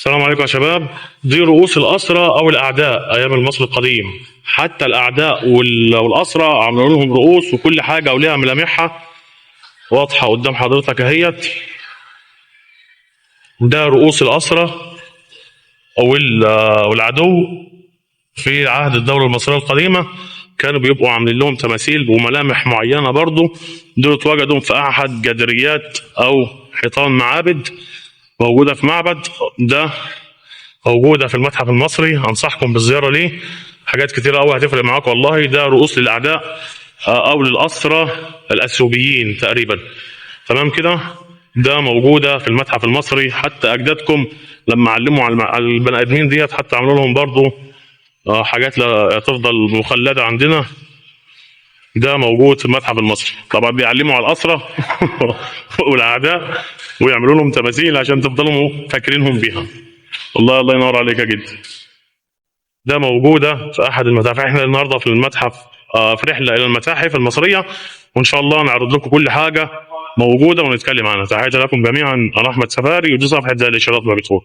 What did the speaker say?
السلام عليكم يا شباب. دي رؤوس الأسرى أو الأعداء أيام المصري القديم. حتى الأعداء والأسرى عملوا لهم رؤوس وكل حاجة وليها ملامحها واضحة قدام حضرتك أهيت. ده رؤوس الأسرى أو العدو في عهد الدولة المصرية القديمة. كانوا بيبقوا عاملين لهم تماثيل وملامح معينة برضو. دول اتوجدوا في أحد جدريات أو حيطان معابد موجودة في معبد. ده موجودة في المتحف المصري، أنصحكم بالزيارة ليه. حاجات كتيرة أوي هتفرق معاكم والله. ده رؤوس للأعداء أو للأسرى الأثيوبيين تقريبا، تمام كده. ده موجودة في المتحف المصري. حتى أجدادكم لما علموا على البني آدمين ديت حتى عملوا لهم برضو حاجات لا تفضل مخلدة عندنا. ده موجود في المتحف المصري. طبعا بيعلموا على الأسرى والأعداء ويعملوا لهم تماثيل عشان تفضلوا فاكرينهم بيها. والله الله ينور عليك يا جد. ده موجودة في أحد المتاحف. احنا النهارده في المتحف في رحلة إلى المتاحف المصرية، وإن شاء الله نعرض لكم كل حاجة موجودة ونتكلم عنها. تحياتي لكم جميعا، أنا أحمد سفاري، ودي صفحة زي الإشارات ما بتقول.